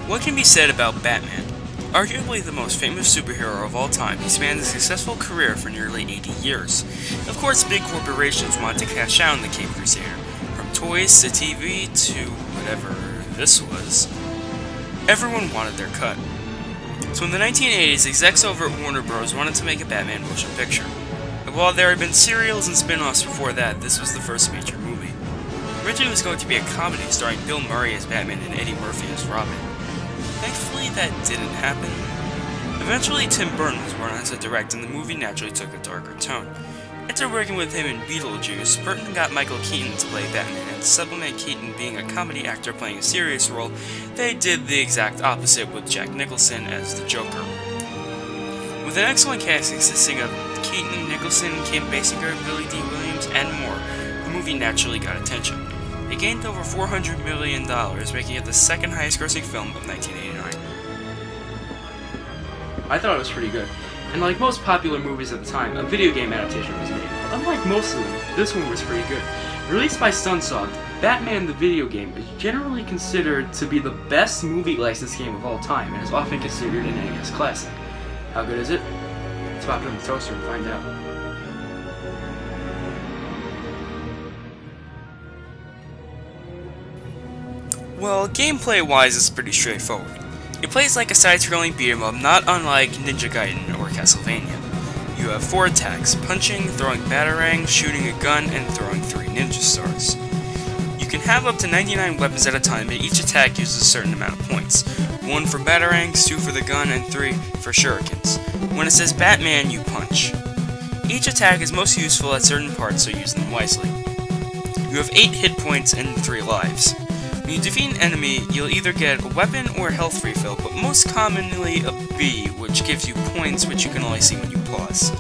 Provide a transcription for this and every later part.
What can be said about Batman? Arguably the most famous superhero of all time, he spanned a successful career for nearly 80 years. Of course, big corporations wanted to cash out on the Cape Crusader, from toys to TV to whatever this was. Everyone wanted their cut. So in the 1980s, execs over at Warner Bros. Wanted to make a Batman motion picture. And while there had been serials and spin-offs before that, this was the first major movie. Originally it was going to be a comedy starring Bill Murray as Batman and Eddie Murphy as Robin. Thankfully, that didn't happen. Eventually, Tim Burton was brought on to direct, and the movie naturally took a darker tone. After working with him in Beetlejuice, Burton got Michael Keaton to play Batman, and to supplement Keaton being a comedy actor playing a serious role, they did the exact opposite with Jack Nicholson as the Joker. With an excellent cast consisting of Keaton, Nicholson, Kim Basinger, Billy D. Williams, and more, the movie naturally got attention. It gained over $400 million, making it the second highest grossing film of 1989. I thought it was pretty good. And like most popular movies at the time, a video game adaptation was made. But unlike most of them, this one was pretty good. Released by Sunsoft, Batman the video game is generally considered to be the best movie license game of all time, and is often considered an NES classic. How good is it? Let's pop it in the toaster and find out. Well, gameplay-wise, it's pretty straightforward. It plays like a side-scrolling beat-em-up, not unlike Ninja Gaiden or Castlevania. You have 4 attacks: punching, throwing batarang, shooting a gun, and throwing 3 ninja stars. You can have up to 99 weapons at a time, and each attack uses a certain amount of points. 1 for batarangs, 2 for the gun, and 3 for shurikens. When it says Batman, you punch. Each attack is most useful at certain parts, so use them wisely. You have 8 hit points and 3 lives. When you defeat an enemy, you'll either get a weapon or a health refill, but most commonly a B, which gives you points which you can only see when you pause.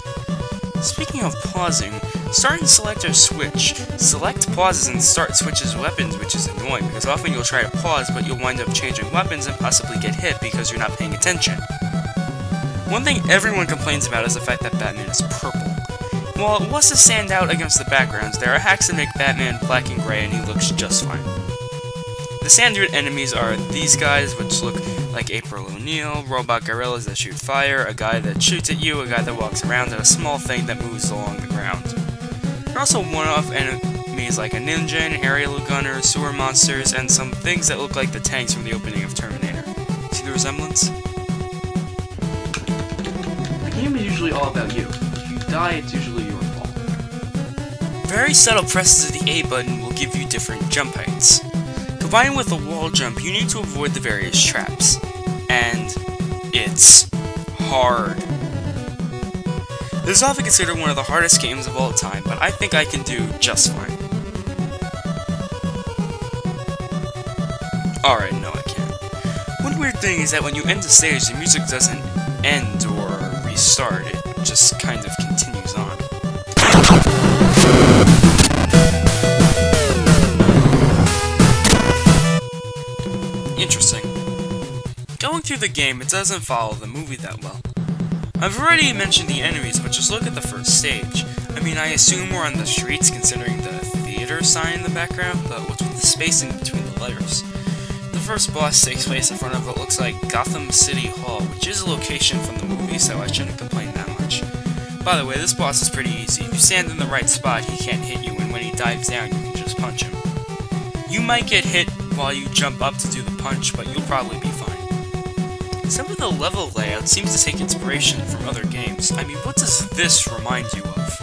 Speaking of pausing, start and select or switch. Select pauses and start switches weapons, which is annoying because often you'll try to pause but you'll wind up changing weapons and possibly get hit because you're not paying attention. One thing everyone complains about is the fact that Batman is purple. While it was to stand out against the backgrounds, there are hacks that make Batman black and gray and he looks just fine. The standard enemies are these guys, which look like April O'Neil, robot gorillas that shoot fire, a guy that shoots at you, a guy that walks around, and a small thing that moves along the ground. There are also one-off enemies like a ninja, an aerial gunner, sewer monsters, and some things that look like the tanks from the opening of Terminator. See the resemblance? The game is usually all about you. If you die, it's usually your fault. Very subtle presses of the A button will give you different jump heights. Combined with the wall jump, you need to avoid the various traps. And it's hard. This is often considered one of the hardest games of all time, but I think I can do just fine. Alright, no I can't. One weird thing is that when you end the stage, the music doesn't end or restart, it just kind of continues on. Interesting. Going through the game, it doesn't follow the movie that well. I've already mentioned the enemies, but just look at the first stage. I mean, I assume we're on the streets considering the theater sign in the background, but what's with the spacing between the letters? The first boss takes place in front of what looks like Gotham City Hall, which is a location from the movie, so I shouldn't complain that much. By the way, this boss is pretty easy. If you stand in the right spot, he can't hit you, and when he dives down, you can just punch him. You might get hit while you jump up to do the punch, but you'll probably be fine. Some of the level layout seems to take inspiration from other games. I mean, what does this remind you of?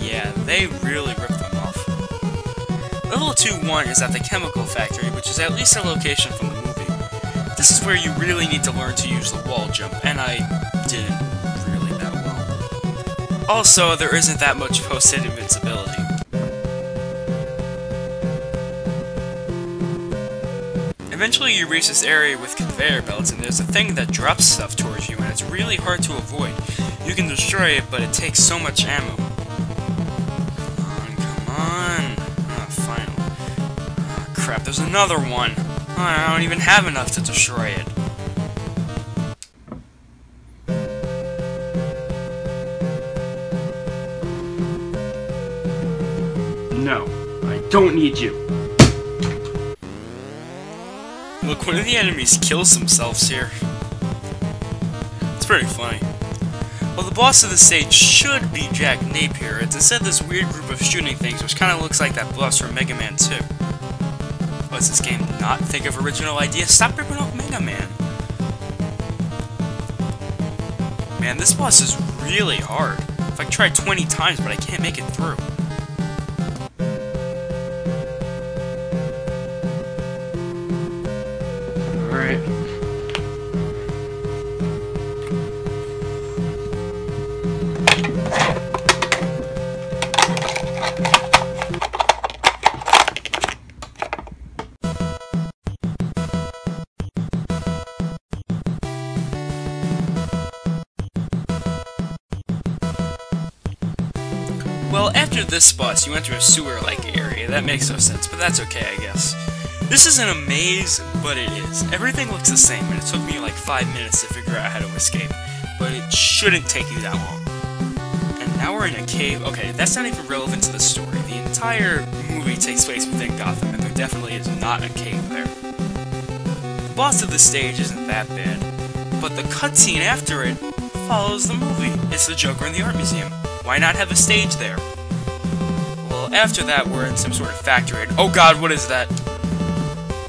Yeah, they really ripped them off. Level 2-1 is at the chemical factory, which is at least a location from the movie. This is where you really need to learn to use the wall jump, and I didn't really that well. Also, there isn't that much post-hit invincibility. Eventually you reach this area with conveyor belts, and there's a thing that drops stuff towards you, and it's really hard to avoid. You can destroy it, but it takes so much ammo. Come on. Oh, finally. Oh, crap, there's another one. Oh, I don't even have enough to destroy it. No, I don't need you. Look, one of the enemies kills themselves here. It's pretty funny. Well, the boss of the stage should be Jack Napier. It's instead this weird group of shooting things, which kind of looks like that boss from Mega Man 2. Does this game not think of original ideas? Stop ripping off Mega Man! Man, this boss is really hard. I've tried 20 times, but I can't make it through. Alright. Well, after this boss, you enter a sewer-like area. That makes no sense, but that's okay, I guess. This isn't a maze, but it is. Everything looks the same, and it took me like 5 minutes to figure out how to escape. But it shouldn't take you that long. And now we're in a cave. Okay, that's not even relevant to the story. The entire movie takes place within Gotham, and there definitely is not a cave there. The boss of the stage isn't that bad, but the cutscene after it follows the movie. It's the Joker in the art museum. Why not have a stage there? Well, after that, we're in some sort of factory. Oh god, what is that?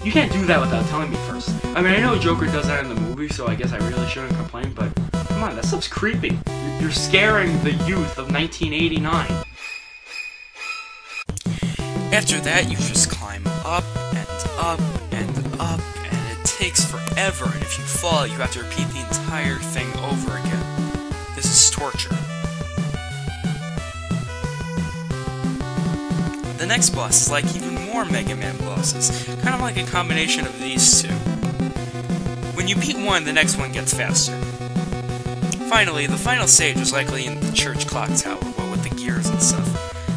You can't do that without telling me first. I mean, I know Joker does that in the movie, so I guess I really shouldn't complain, but come on, that stuff's creepy. You're scaring the youth of 1989. After that, you just climb up and up and up, and it takes forever, and if you fall, you have to repeat the entire thing over again. This is torture. The next boss is like even more Mega Man bosses, kind of like a combination of these two. When you beat one, the next one gets faster. Finally, the final stage is likely in the church clock tower, well, with the gears and stuff.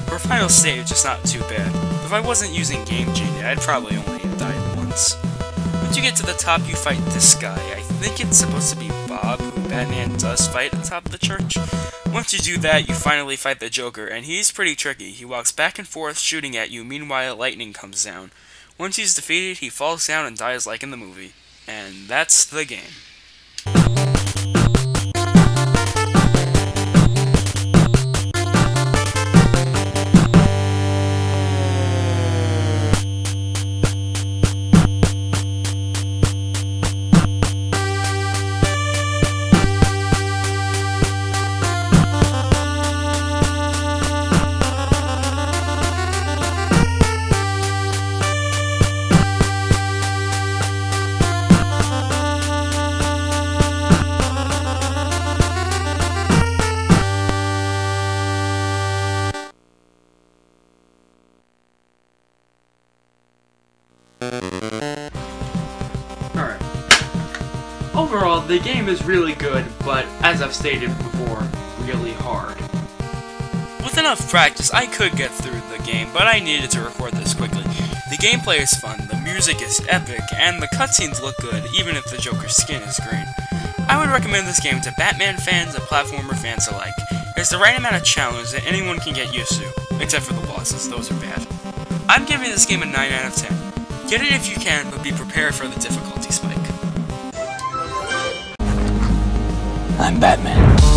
For a final stage, it's not too bad. If I wasn't using Game Genie, I'd probably only have died once. Once you get to the top, you fight this guy. I think it's supposed to be Bob, who Batman does fight at the top of the church. Once you do that, you finally fight the Joker, and he's pretty tricky. He walks back and forth, shooting at you, meanwhile lightning comes down. Once he's defeated, he falls down and dies like in the movie. And that's the game. Alright. Overall, the game is really good, but as I've stated before, really hard. With enough practice, I could get through the game, but I needed to record this quickly. The gameplay is fun, the music is epic, and the cutscenes look good, even if the Joker's skin is green. I would recommend this game to Batman fans and platformer fans alike. There's the right amount of challenge that anyone can get used to, except for the bosses, those are bad. I'm giving this game a 9 out of 10. Get it if you can, but be prepared for the difficulty spike. I'm Batman.